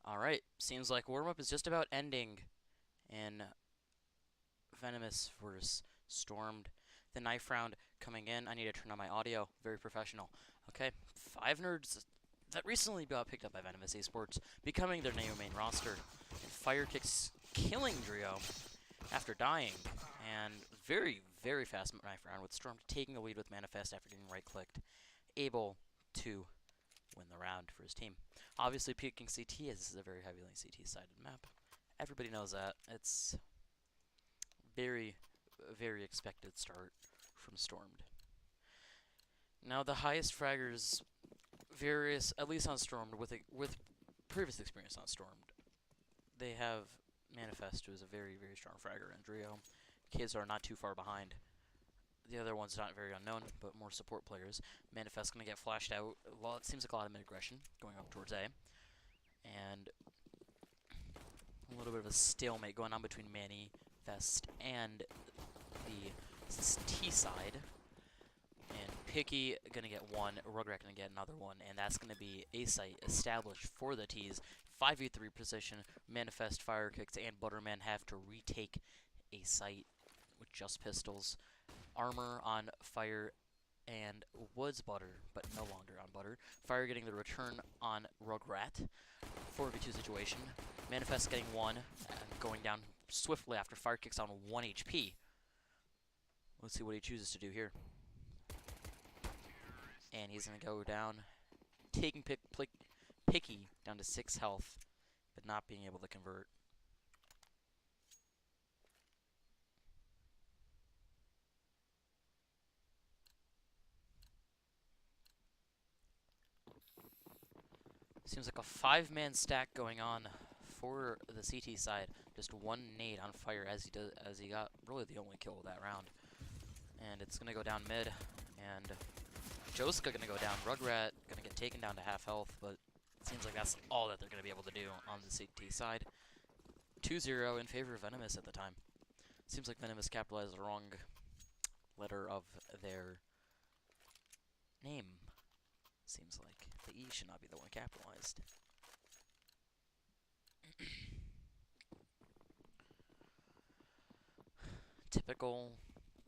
Alright, seems like warm-up is just about ending in Venomous versus Stormed. The knife round coming in. I need to turn on my audio. Very professional. Okay, 5 nerds that recently got picked up by Venomous Esports, becoming their new main roster. Fire kicks killing Drio after dying. And very, very fast knife round with Storm taking the lead with Manifest after getting right-clicked. Able to win the round for his team. Obviously, peeking CT, as this is a very heavily CT-sided map. Everybody knows that. It's very, very expected start from Stormed. Now, the highest fraggers, various, at least on Stormed, with previous experience on Stormed, they have Manifest, who is a very, very strong fragger, and Drio. Kids are not too far behind. The other one's not very unknown, but more support players. Manifest going to get flashed out. Well, it seems like a lot of mid-aggression going up towards A. And a little bit of a stalemate going on between Manifest and the T side. And Picky going to get one, Rugrat going to get another one, and that's going to be a site established for the T's. 5v3 position, Manifest, Fire Kicks, and Butterman have to retake a site with just pistols. Armor on Fire and was Butter, but no longer on Butter. Fire getting the return on Rugrat. 4v2 situation. Manifest getting 1, and going down swiftly after Fire kicks on 1 HP. Let's see what he chooses to do here. And he's going to go down, taking Picky down to 6 health, but not being able to convert. Seems like a 5-man stack going on for the CT side. Just 1 nade on Fire as he got really the only kill of that round. And it's gonna go down mid, and Joska gonna go down. Rugrat gonna get taken down to half health, but it seems like that's all that they're gonna be able to do on the CT side. 2-0 in favor of Venomous at the time. Seems like Venomous capitalized the wrong letter of their name. Seems like the E should not be the one capitalized. Typical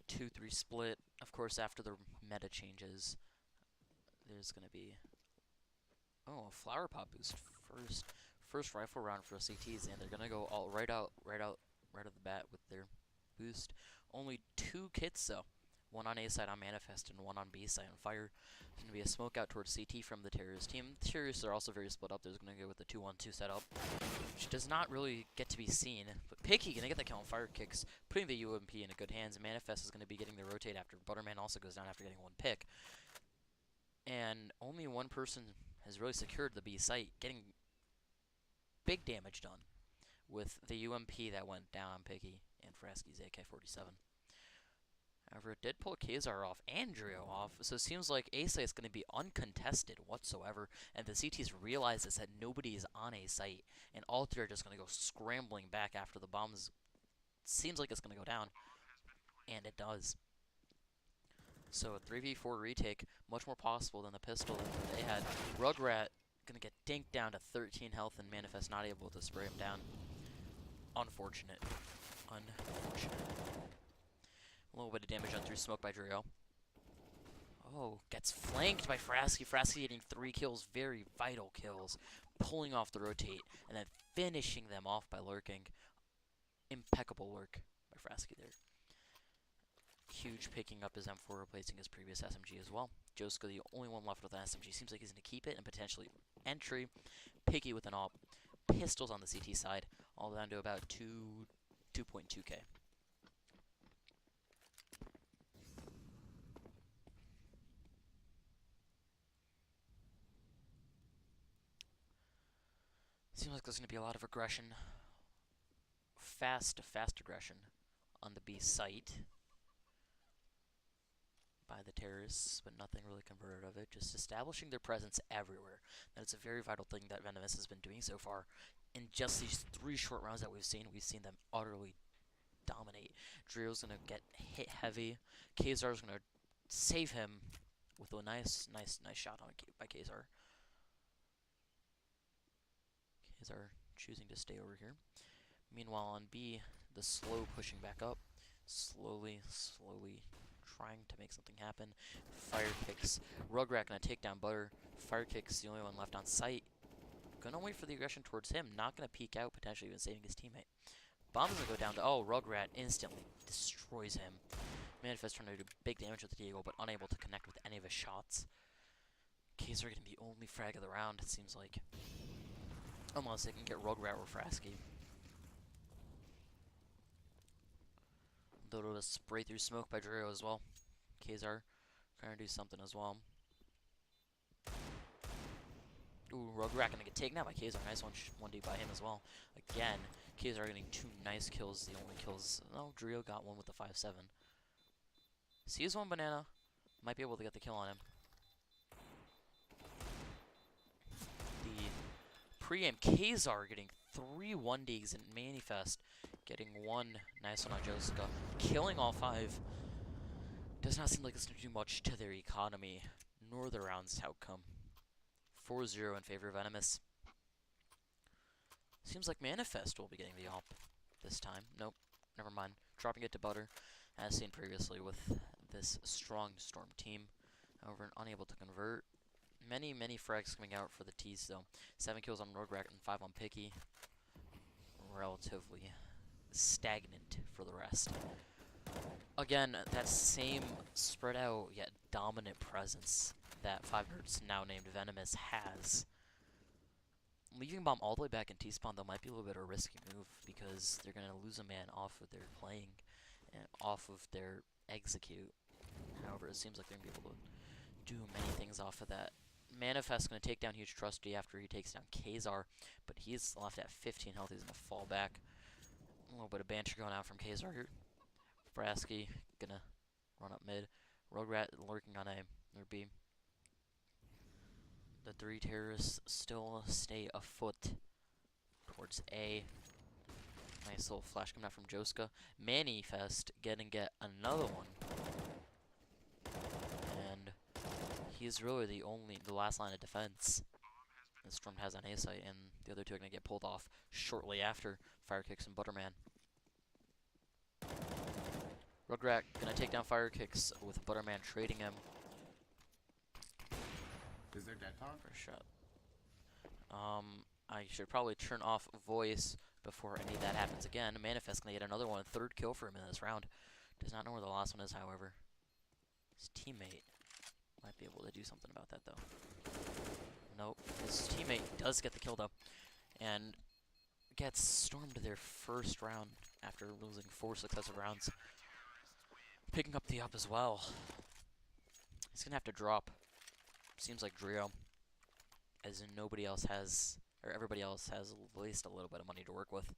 2-3 split. Of course, after the meta changes, there's going to be a flower pot boost first rifle round for CTs, and they're going to go all right out of the bat with their boost. Only 2 kits though. 1 on A side on Manifest and 1 on B side on Fire. There's going to be a smoke out towards CT from the Terrorist team. The Terrorists are also very split up. There's going to go with the 2-1-2 setup, which does not really get to be seen. But Picky going to get the kill on Fire kicks, putting the UMP in good hands. Manifest is going to be getting the rotate after Butterman also goes down after getting 1 pick. And only 1 person has really secured the B site, getting big damage done with the UMP that went down on Picky and Frasky's AK-47. However, it did pull Kazar off and Drio off, so it seems like A site is going to be uncontested whatsoever, and the CTs realize this, that nobody is on A site, and all 3 are just going to go scrambling back after the bombs. Seems like it's going to go down, and it does. So a 3v4 retake, much more possible than the pistol that they had. Rugrat going to get dinked down to 13 health, and Manifest not able to spray him down. Unfortunate. Unfortunate. A little bit of damage done through smoke by Drio. Oh, gets flanked by Frasky. Frasky getting 3 kills, very vital kills. Pulling off the rotate, and then finishing them off by lurking. Impeccable work by Frasky there. Huge picking up his M4, replacing his previous SMG as well. Joska, the only one left with an SMG. Seems like he's going to keep it and potentially entry. Picky with an AWP. Pistols on the CT side, all down to about 2.2k. Seems like there's going to be a lot of aggression. Fast aggression on the B site by the terrorists, but nothing really converted of it. Just establishing their presence everywhere. That's a very vital thing that Venomous has been doing so far. In just these 3 short rounds that we've seen them utterly dominate. Drio's going to get hit heavy. Kazar's going to save him with a nice shot on by Kazar. Kazar choosing to stay over here. Meanwhile, on B, the slow pushing back up. Slowly trying to make something happen. Fire kicks. Rugrat gonna take down Butter. Fire kicks the only one left on site. Gonna wait for the aggression towards him. Not gonna peek out, potentially even saving his teammate. Bomb's gonna go down to, Rugrat instantly destroys him. Manifest trying to do big damage with the Deagle, but unable to connect with any of his shots. Kazar getting the only frag of the round, it seems like. Unless they can get Rugrat or Frasky. Little spray through smoke by Drio as well. Kazar trying to do something as well. Ooh, Rugrat gonna get taken out by Kazar. Nice 1D by him as well. Again, Kazar getting 2 nice kills. The only kills. Oh, Drio got 1 with the 5-7. Sees 1 banana. Might be able to get the kill on him. The pre-aim Kazar getting 3 1Ds in Manifest. Getting 1 nice one on Joska. Killing all 5. Does not seem like it's going to do much to their economy, nor the round's outcome. 4-0 in favor of Venomous. Seems like Manifest will be getting the AWP this time. Nope, never mind. Dropping it to Butter, as seen previously with this strong Storm team. However, unable to convert. Many frags coming out for the T's though. 7 kills on Roadrat and 5 on Picky. Relatively stagnant for the rest. Again, that same spread out yet dominant presence that 500's now named Venomous has. Leaving Bomb all the way back in T-spawn though might be a little bit of a risky move because they're going to lose a man off of their playing and off of their execute. However, it seems like they're going to be able to do many things off of that. Manifest's going to take down Huge Trusty after he takes down Kazar, but he's left at 15 health. He's going to fall back. A little bit of banter going out from Kazar here. Frasky going to run up mid. Roadrat lurking on A or B. The 3 terrorists still stay afoot towards A. Nice little flash coming out from Joska. Manifest get another one. And he's really the last line of defense that Storm has on A site, and the other two are going to get pulled off shortly after Fire Kicks and Butterman. Rugrat going to take down Fire Kicks with Butterman trading him. Is there dead talk? For a shot. I should probably turn off voice before any of that happens again. Manifest going to get another one. 3rd kill for him in this round. Does not know where the last one is, however. His teammate might be able to do something about that, though. Nope. His teammate does get the kill, though. And gets stormed their first round after losing 4 successive rounds. Picking up the up as well. He's going to have to drop. Seems like Drio, as in nobody else has, or everybody else has at least a little bit of money to work with.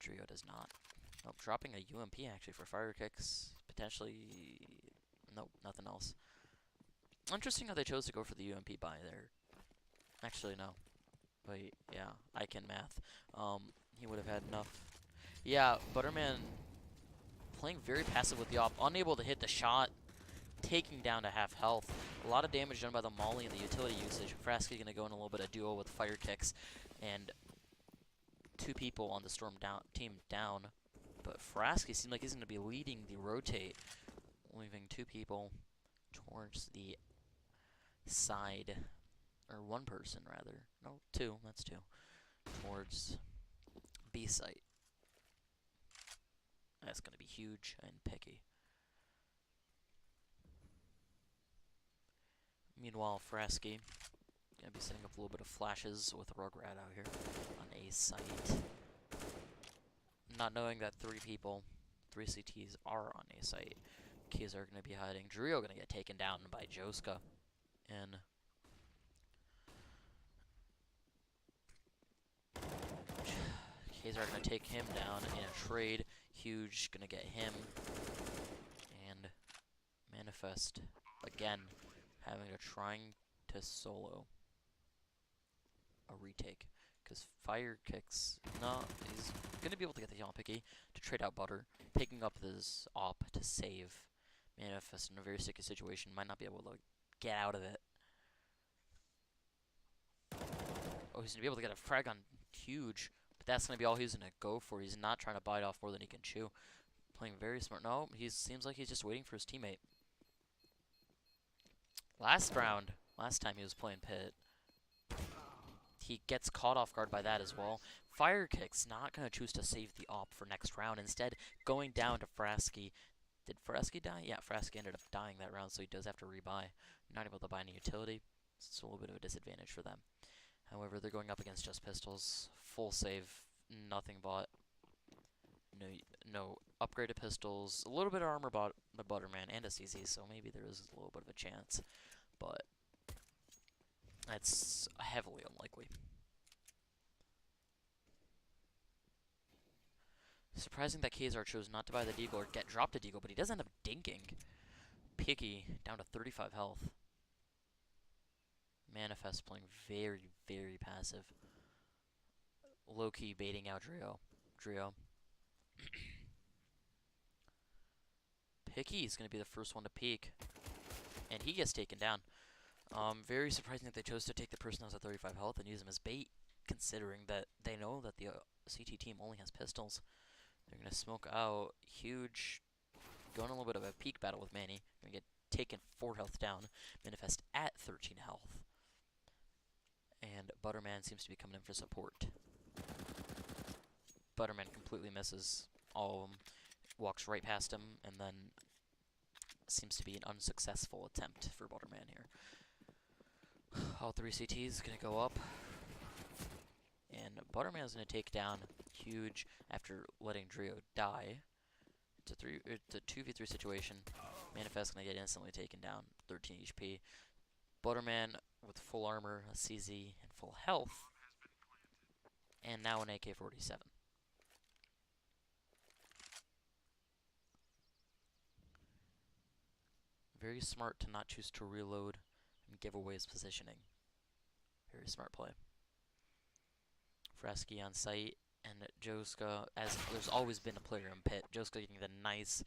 Drio does not. Nope, dropping a UMP actually for Fire Kicks. Potentially, nope, nothing else. Interesting how they chose to go for the UMP buy there. Actually, no. Wait, yeah, I can math. He would have had enough. Yeah, Butterman playing very passive with the op, unable to hit the shot. Taking down to half health. A lot of damage done by the Molly and the utility usage. Frasky going to go in a little bit of duo with Fire Kicks. And 2 people on the Storm team down. But Frasky seems like he's going to be leading the rotate. Leaving 2 people towards the side. Or 1 person, rather. No, 2. That's 2. Towards B site. That's going to be huge and picky. Meanwhile, Frasky gonna be setting up a little bit of flashes with Rugrat out here on A site. Not knowing that 3 people, 3 CTs are on A site. Keys are gonna be hiding. Drio gonna get taken down by Joska. And Keys are gonna take him down in a trade. Huge gonna get him. And Manifest again. Having trying to solo a retake because Fire Kicks, no, he's gonna be able to get the Picky to trade out Butter, picking up this op to save Manifest in a very sticky situation. Might not be able to get out of it. Oh, he's gonna be able to get a frag on Huge, but that's gonna be all he's gonna go for. He's not trying to bite off more than he can chew. Playing very smart. No, he seems like he's just waiting for his teammate. Last time he was playing Pit, he gets caught off guard by that as well. Fire Kick's not going to choose to save the op for next round. Instead, going down to Frasky. Did Frasky die? Yeah, Frasky ended up dying that round, so he does have to rebuy. Not able to buy any utility, so it's a little bit of a disadvantage for them. However, they're going up against just pistols. Full save, nothing bought. No upgraded pistols. A little bit of armor bought the Butterman and a CZ, so maybe there is a little bit of a chance. But that's heavily unlikely. Surprising that Kazar chose not to buy the Deagle or get dropped a Deagle, but he does end up dinking. Picky down to 35 health. Manifest playing very passive. Low-key baiting out Drio. Picky is going to be the first one to peek. And he gets taken down. Very surprising that they chose to take the person who's at 35 health and use him as bait, considering that they know that the CT team only has pistols. They're going to smoke out Huge, going a little bit of a peek battle with Manny. Going to get taken 4 health down. Manifest at 13 health. And Butterman seems to be coming in for support. Butterman completely misses all of them. Walks right past him, and then seems to be an unsuccessful attempt for Butterman here. All 3 CTs going to go up. And Butterman's going to take down Huge after letting Drio die. It's a 2v3 situation. Manifest going to get instantly taken down, 13 HP. Butterman with full armor, a CZ, and full health. And now an AK-47. Very smart to not choose to reload and give away his positioning. Very smart play. Fresky on site, and Joska, as there's always been a player in pit, Joska getting the nice,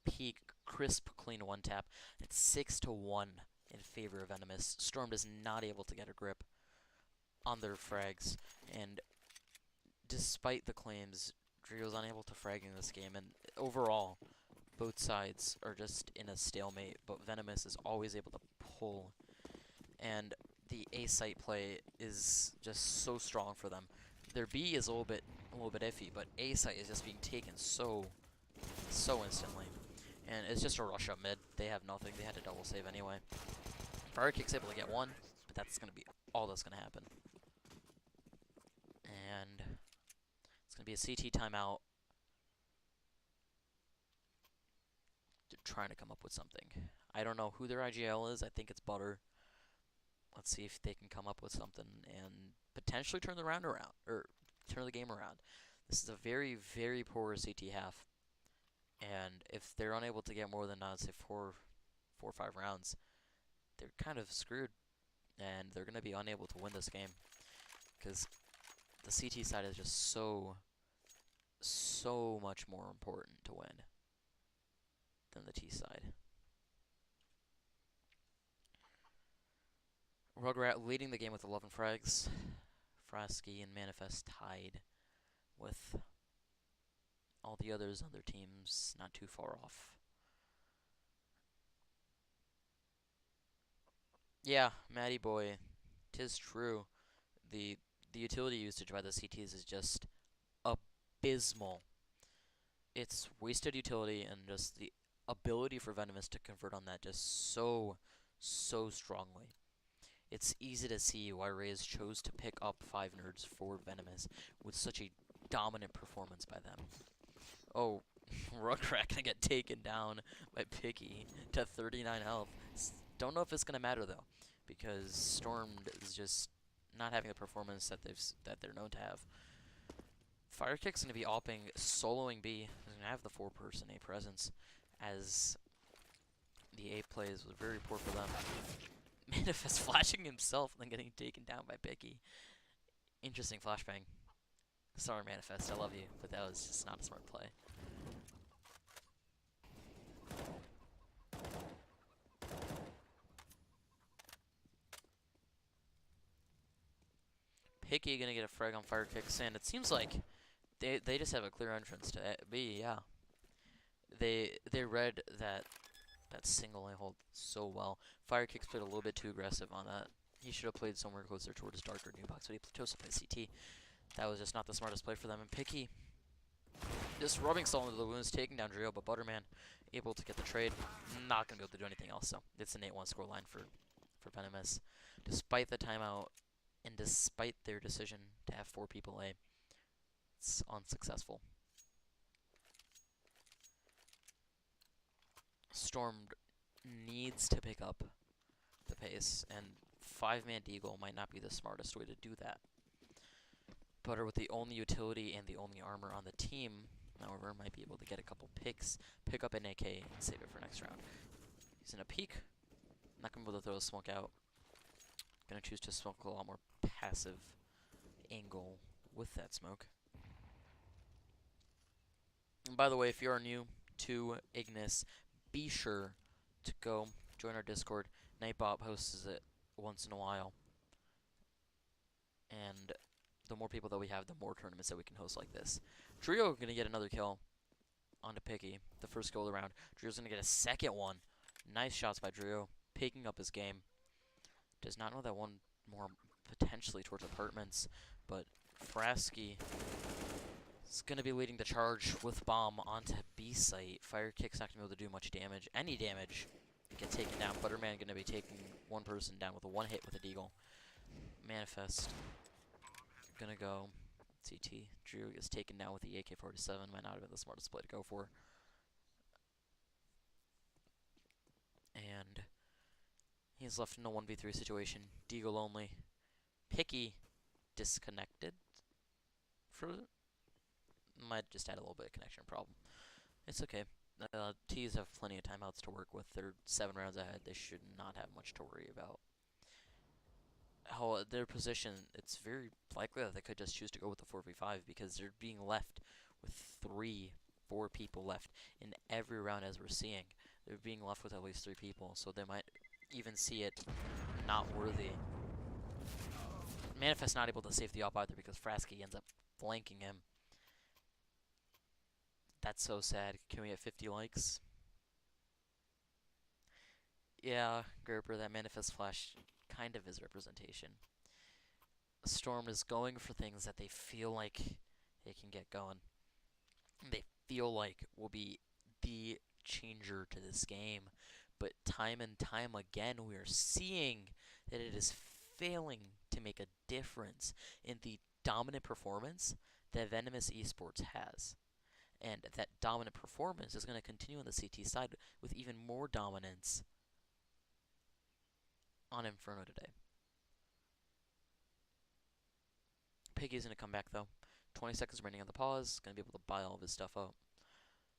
peak, crisp, clean one-tap. It's 6-1 in favor of Venomous. Stormed is not able to get a grip on their frags, and despite the claims, Drio's unable to frag in this game, and overall, both sides are just in a stalemate, but Venomous is always able to pull, and the A site play is just so strong for them. Their B is a little bit iffy, but A site is just being taken so instantly, and it's just a rush up mid. They have nothing. They had to double save anyway. Fire Kick's able to get one, but that's gonna be all that's gonna happen. And it's gonna be a CT timeout. They're trying to come up with something. I don't know who their IGL is. I think it's Butter. Let's see if they can come up with something and potentially turn the round around, or turn the game around. This is a very, very poor CT half, and if they're unable to get more than, I'd say, 4 or 5 rounds, they're kind of screwed, and they're going to be unable to win this game, because the CT side is just so much more important to win than the T side. Rugrat leading the game with 11 frags. Frasky and Manifest tied with all the others on their teams not too far off. Yeah, Matty boy, 'tis true. The utility usage by the CTs is just abysmal. It's wasted utility, and just the ability for Venomous to convert on that just so strongly. It's easy to see why Raze chose to pick up 5 nerds for Venomous with such a dominant performance by them. Oh, Rugrat gonna get taken down by Picky to 39 health. Don't know if it's gonna matter though, because Stormed is just not having the performance that they're known to have. Firekick's gonna be opping, soloing B. He's gonna have the 4-person A presence, as the A plays was very poor for them. Manifest flashing himself and then getting taken down by Picky. Interesting flashbang. Sorry, Manifest, I love you, but that was just not a smart play. Picky gonna get a frag on fire kicks, and it seems like they just have a clear entrance to B. Yeah, they read that single I hold so well. Fire kicks played a little bit too aggressive on that. He should have played somewhere closer towards darker new box, but he chose to play CT. That was just not the smartest play for them. And Picky just rubbing salt into the wounds, taking down Drio, but Butterman able to get the trade. Not gonna be able to do anything else. So it's an 8-1 scoreline for Venomous, despite the timeout. And despite their decision to have 4 people A, it's unsuccessful. Storm needs to pick up the pace, and 5-man Deagle might not be the smartest way to do that. Butter, with the only utility and the only armor on the team, however, might be able to get a couple picks, pick up an AK, and save it for next round. He's in a peek. Not going to be able to throw a smoke out. Going to choose to smoke a lot more passive angle with that smoke. And by the way, if you are new to Ignis, be sure to go join our Discord. Nightbot hosts it once in a while. And the more people that we have, the more tournaments that we can host like this. Trio going to get another kill onto Picky. The first kill of the round. Trio's going to get a second one. Nice shots by Drew, picking up his game. Does not know that one more potentially towards apartments, but Frasky is going to be leading the charge with bomb onto B site. Fire kick's not going to be able to do much damage, any damage. Get taken down. Butterman going to be taking one person down with a one hit with a deagle. Manifest gonna go CT. Drew is taken down with the AK-47. Might not have been the smartest play to go for. And he's left in a 1v3 situation. Deagle only. Picky disconnected. Might just had a little bit of connection problem. It's okay. T's have plenty of timeouts to work with. They're 7 rounds ahead. They should not have much to worry about. How their position, it's very likely that they could just choose to go with the 4v5 because they're being left with 3-4 people left in every round as we're seeing. They're being left with at least 3 people, so they might even see it not worthy. Manifest not able to save the op either because Frasky ends up flanking him. That's so sad. Can we get 50 likes? Yeah, Gerber, that Manifest flash kind of is representation. Storm is going for things that they feel like they can get going. They feel like will be the changer to this game. But time and time again, we are seeing that it is failing to make a difference in the dominant performance that Venomous Esports has. And that dominant performance is going to continue on the CT side with even more dominance on Inferno today. Piggy's going to come back though. 20 seconds remaining on the pause. Going to be able to buy all of his stuff out.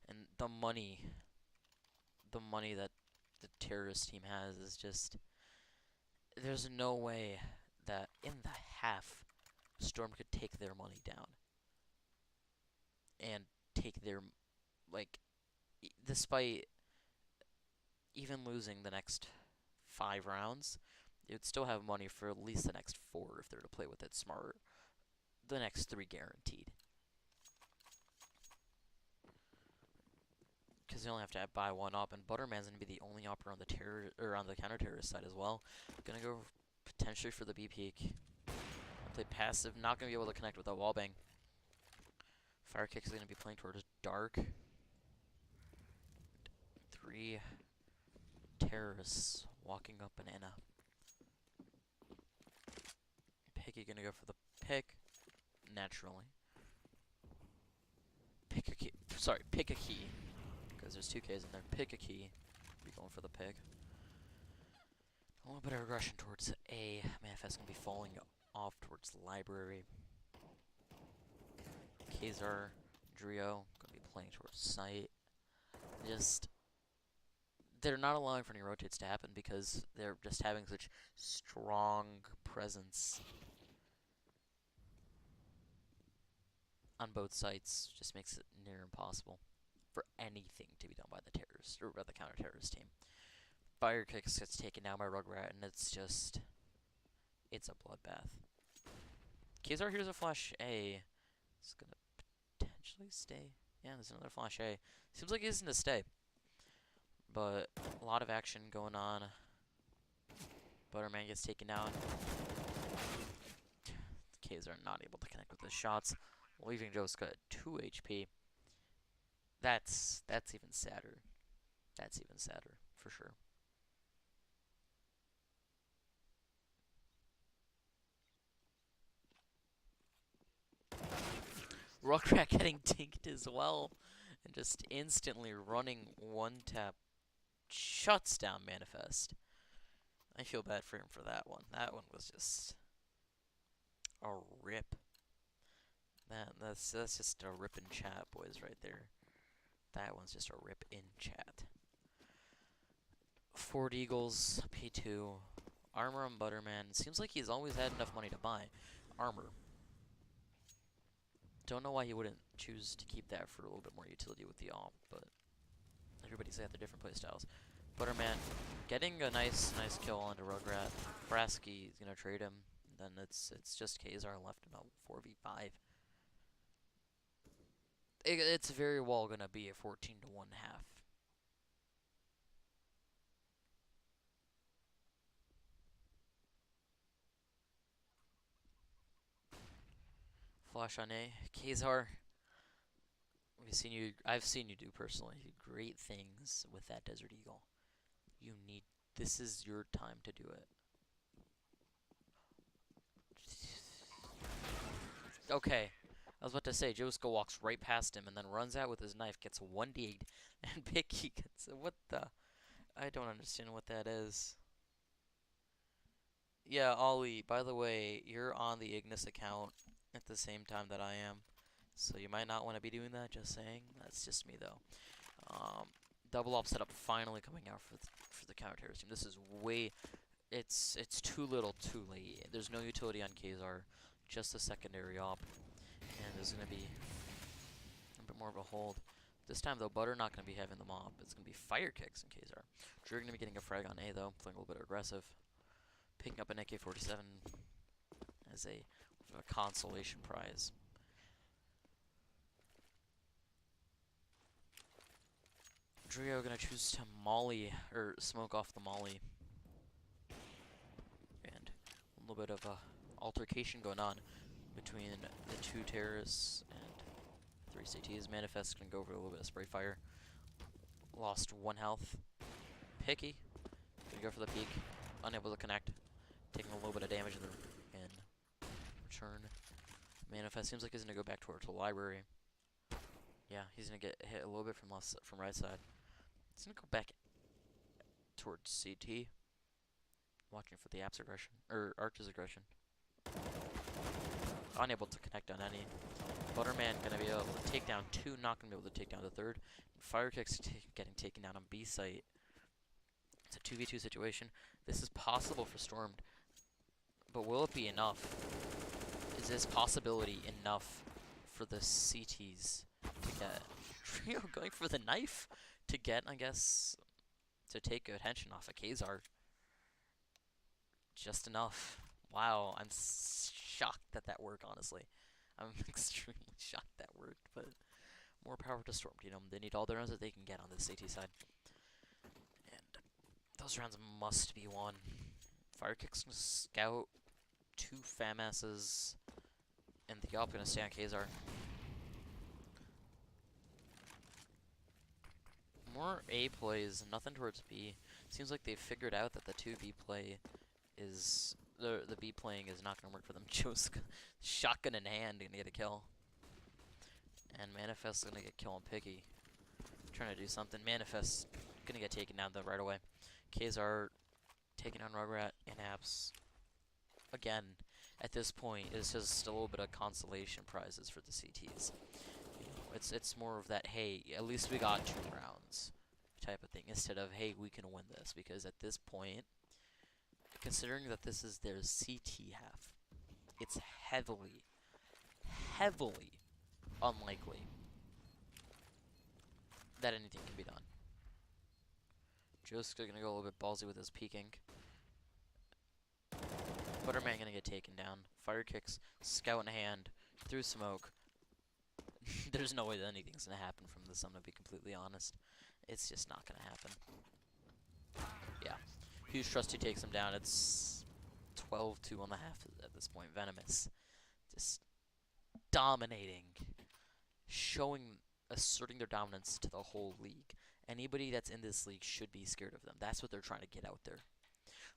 And the money that the terrorist team has is just... There's no way that in the half, Storm could take their money down. And take their... Like, despite even losing the next 5 rounds, they would still have money for at least the next 4 if they're to play with it smart. The next 3 guaranteed. Because they only have to buy one op, and Butterman's gonna be the only opper on the terror or on the counter-terrorist side as well. Gonna go potentially for the B peak. Play passive, not gonna be able to connect with that wallbang. Fire kick is gonna be playing towards dark. 3 terrorists walking up banana. Picky gonna go for the pick, naturally. Pick a key. Sorry, pick a key. Because there's 2 Ks in there. Pick a key. Be going for the pick. A little bit of aggression towards A. Manifest gonna be falling off towards the library. Kazar, Drio gonna be playing towards site. Just they're not allowing for any rotates to happen because they're just having such strong presence on both sites. Just makes it near impossible for anything to be done by the terrorist or by the counter-terrorist team. Fire kicks gets taken down by Rugrat, and it's a bloodbath. Kazar here's a flash A. It's gonna potentially stay. Yeah, there's another flash A. Seems like he's gonna stay. But a lot of action going on. Butterman gets taken down. Kazar not able to connect with the shots, leaving Joska at 2 HP. That's even sadder. That's even sadder, for sure. Rugrat getting dinked as well. And just instantly running 1-tap. Shuts down Manifest. I feel bad for him for that one. That one was just a rip. That's just a rip in chat, boys, right there. That one's just a rip in chat. 4 Eagles, P2, armor on Butterman. Seems like he's always had enough money to buy armor. Don't know why he wouldn't choose to keep that for a little bit more utility with the AWP, but everybody's got their different playstyles. Butterman getting a nice kill onto Rugrat. Frasky is gonna trade him. Then it's just Kazar left in a 4v5. It's very well gonna be a 14-1 half. Flash on A. Kazar, I've seen you do personally great things with that Desert Eagle. This is your time to do it. Okay. I was about to say, Joska walks right past him and then runs out with his knife, gets 1d8, and Picky gets... What the... I don't understand what that is. Yeah, Ollie, by the way, you're on the Ignis account at the same time that I am. So you might not want to be doing that, just saying. That's just me, though. Double op setup finally coming out for the counter-terrorist team. This is way... It's too little, too late. There's no utility on Kazar, just a secondary op. And there's going to be a bit more of a hold. This time, though, Butter not going to be having the mob. It's going to be fire kicks in Kazar. Drew going to be getting a frag on A, though, playing a little bit aggressive. Picking up an AK-47 as a consolation prize. Drio gonna choose to molly, or smoke off the molly. And a little bit of a altercation going on between the two terrorists and 3 CTs. Manifest gonna go over a little bit of spray fire. Lost 1 health. Picky gonna go for the peek. Unable to connect. Taking a little bit of damage in return. Manifest seems like he's gonna go back towards the library. Yeah, he's gonna get hit a little bit from right side. He's gonna go back towards CT. Watching for the App's aggression, or Arch's aggression. Unable to connect on any. Butterman gonna be able to take down 2, not gonna be able to take down the 3rd. Firekick's getting taken down on B site. It's a 2v2 situation. This is possible for Stormed, but will it be enough? Is this possibility enough for the CTs to get? Trio going for the knife to get, I guess, to take attention off of Kazar. Just enough. Wow, I'm shocked that worked, honestly. I'm extremely shocked that worked, but more power to Storm. You know, they need all the rounds that they can get on this CT side. And those rounds must be won. Firekick's gonna scout 2 FAMASs, and the op gonna stay on Kazar. More A plays, nothing towards B. Seems like they've figured out that the 2B play is... The B playing is not going to work for them. Joska, shotgun in hand, going to get a kill. And Manifest is going to get kill on Picky. Trying to do something. Manifest going to get taken down though right away. Kazar taking on Rugrat and Apps. Again, at this point, it's just a little bit of consolation prizes for the CTs. You know, it's more of that, hey, at least we got 2 rounds type of thing, instead of, hey, we can win this. Because at this point, considering that this is their CT half, it's heavily, heavily unlikely that anything can be done. Joe's gonna go a little bit ballsy with his peeking. Butterman gonna get taken down. Fire kicks, scout in hand, through smoke. There's no way that anything's gonna happen from this, I'm gonna be completely honest. It's just not gonna happen. Yeah. Huge Trusty takes him down. It's 12-2 on the half at this point. Venomous just dominating, asserting their dominance to the whole league. Anybody that's in this league should be scared of them. That's what they're trying to get out there.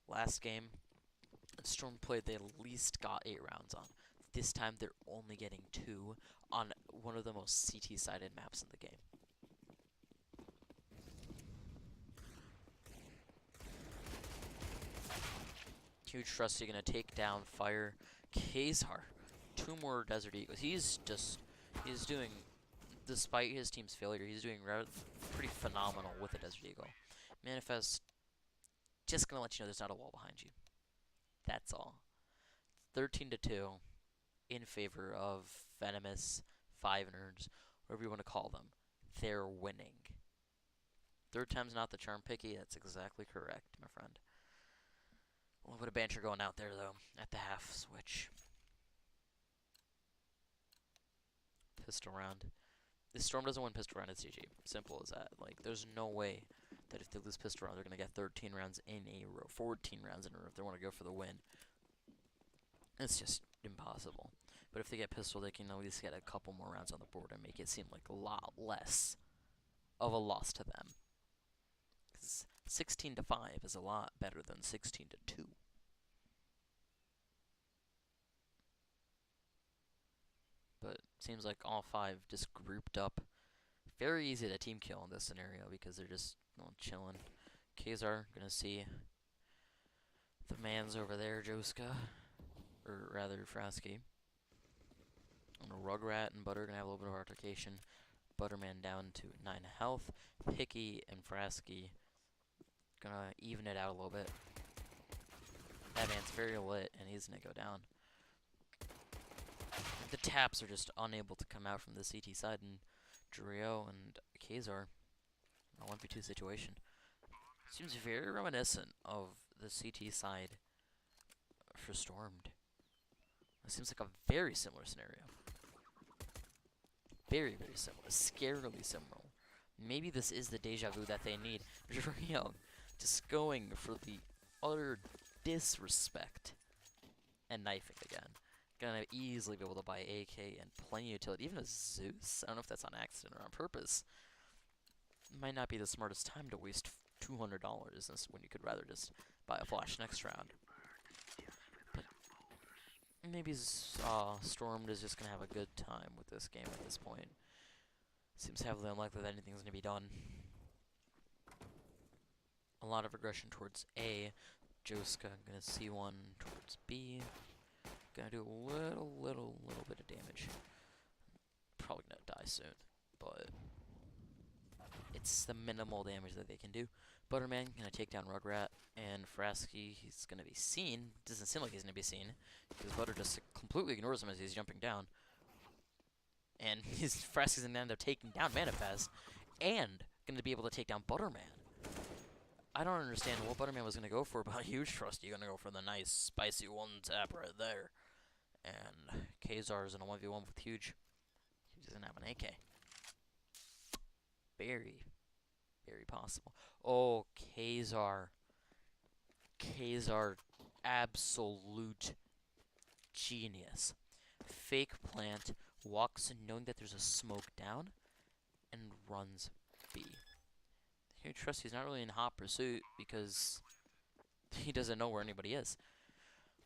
Last game, Storm played, they at least got 8 rounds on. This time, they're only getting 2 on one of the most CT-sided maps in the game. Huge Trusty gonna take down Fire. Kazar, 2 more Desert Eagles. He's doing, despite his team's failure, he's doing pretty phenomenal with the Desert Eagle. Manifest, just gonna let you know there's not a wall behind you. That's all. 13-2 in favor of Venomous, 5 nerds, whatever you want to call them. They're winning. 3rd time's not the charm, Picky. That's exactly correct, my friend. A little bit of banter going out there, though, at the half switch. Pistol round. If Storm doesn't win pistol round, it's GG. Simple as that. Like, there's no way that if they lose pistol round, they're going to get 13 rounds in a row, 14 rounds in a row if they want to go for the win. It's just impossible. But if they get pistol, they can at least get a couple more rounds on the board and make it seem like a lot less of a loss to them. 'Cause 16-5 is a lot better than 16-2. But seems like all 5 just grouped up. Very easy to team kill in this scenario because they're just chilling. Kazar gonna see the man's over there, Joska, or rather Frasky. And Rugrat and Butter gonna have a little bit of altercation. Butterman down to 9 health. Picky and Frasky gonna even it out a little bit. That man's very lit, and he's gonna go down. The taps are just unable to come out from the CT side, and Drio and Kazar in a 1v2 situation. Seems very reminiscent of the CT side for Stormed. It seems like a very similar scenario. Very, very similar. Scarily similar. Maybe this is the deja vu that they need. Drio just going for the utter disrespect and knifing again. Gonna easily be able to buy AK and plenty of utility. Even a Zeus. I don't know if that's on accident or on purpose. Might not be the smartest time to waste $200 when you could rather just buy a flash next round. But maybe Stormed is just gonna have a good time with this game at this point. Seems heavily unlikely that anything's gonna be done. A lot of aggression towards A. Joska gonna C1 towards B. Gonna do a little bit of damage. Probably gonna die soon, but it's the minimal damage that they can do. Butterman gonna take down Rugrat, and Frasky, he's gonna be seen. Doesn't seem like he's gonna be seen, because Butter just completely ignores him as he's jumping down. And Frasky's gonna end up taking down Manifest, and gonna be able to take down Butterman. I don't understand what Butterman was gonna go for, but Huge Trust, you're gonna go for the nice, spicy one-tap right there. And Kazar is in a 1v1 with Huge. He doesn't have an AK. Very, very possible. Oh, Kazar. Kazar, absolute genius. Fake plant, walks in knowing that there's a smoke down, and runs B. Huge Trust, he's not really in hot pursuit because he doesn't know where anybody is.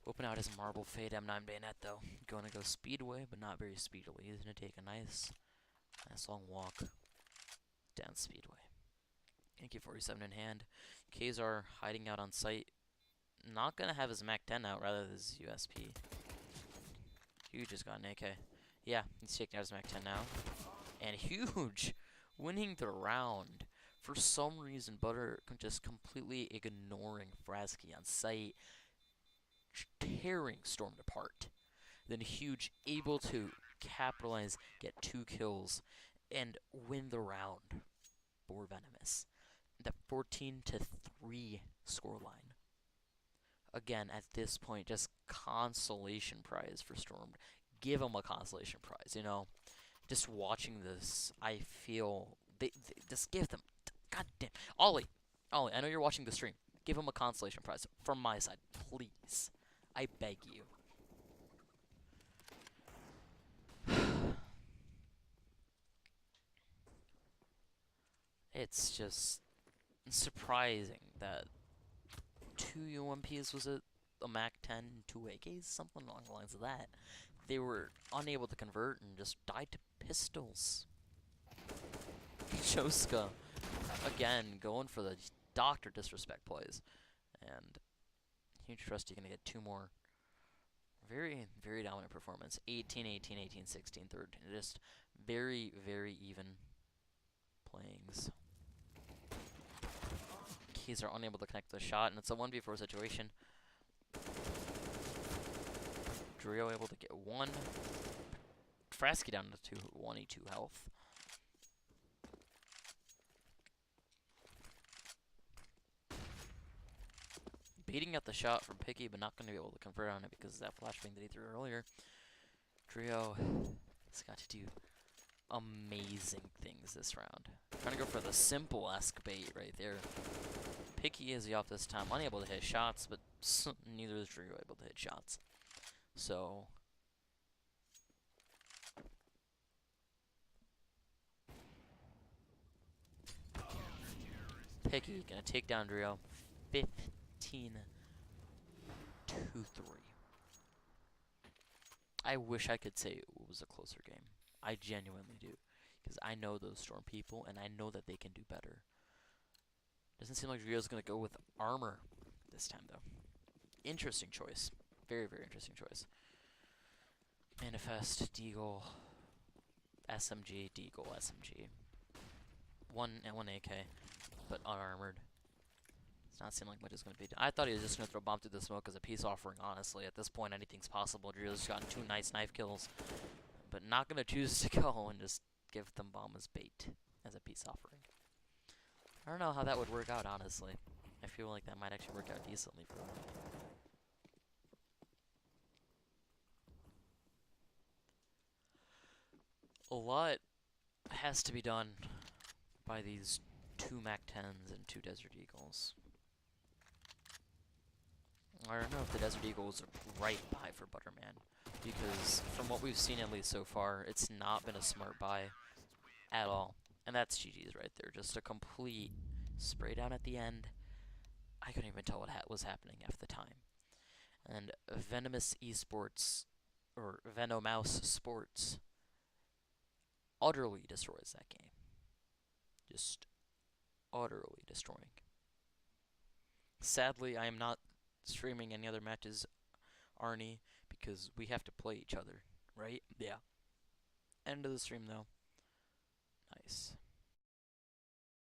Open out his Marble Fade M9 bayonet though. Gonna go Speedway, but not very speedily. He's gonna take a nice long walk down Speedway. AK-47 in hand. Kazar hiding out on site. Not gonna have his MAC-10 out, rather his USP. Huge has got an AK. Yeah, he's taking out his MAC-10 now. And Huge winning the round. For some reason, Butter just completely ignoring Frasky on site, tearing Stormed apart. Then Huge able to capitalize, get 2 kills, and win the round for Venomous. The 14-3 scoreline. Again, at this point, just consolation prize for Stormed. Give him a consolation prize, you know. Just watching this, I feel they just give them. God damn, Ollie, I know you're watching the stream. Give him a consolation prize from my side, please. I beg you. It's just surprising that 2 UMPs, was it? A MAC-10, 2 AKs, something along the lines of that. They were unable to convert and just died to pistols. Joska, again, going for the Dr. Disrespect plays. And Huge Trust, you're going to get 2 more. Very, very dominant performance. 18, 18, 18, 16, 13. Just very, very even playings. Keys are unable to connect the shot, and it's a 1v4 situation. Drio able to get 1. Frasky down to 1e2 health. Beating out the shot from Picky, but not going to be able to convert on it because of that flashbang that he threw earlier. Drio has got to do amazing things this round. Trying to go for the simple-esque bait right there. Picky is off this time, unable to hit shots, but neither is Drio able to hit shots. So, Hickey gonna take down Drio. 15-3. I wish I could say it was a closer game. I genuinely do. Because I know those Storm people, and I know that they can do better. Doesn't seem like Drio's going to go with armor this time, though. Interesting choice. Very, very interesting choice. Manifest, Deagle, SMG, Deagle, SMG. One AK, but unarmored. Does not seem like much is going to be done. I thought he was just going to throw bomb through the smoke as a peace offering, honestly. At this point, anything's possible. Drio's gotten 2 nice knife kills, but not going to choose to go and just give them bomb as bait, as a peace offering. I don't know how that would work out, honestly. I feel like that might actually work out decently for them. A lot has to be done by these 2 MAC-10s and 2 Desert Eagles. I don't know if the Desert Eagles are right buy for Butterman, because from what we've seen at least so far, it's not been a smart buy at all. And that's GG's right there, just a complete spray down at the end. I couldn't even tell what was happening half the time. And Venomous Esports, or Venomous Sports, utterly destroys that game. Just utterly destroying. Sadly, I am not streaming any other matches, Arnie, because we have to play each other, right? Yeah. End of the stream, though. Nice.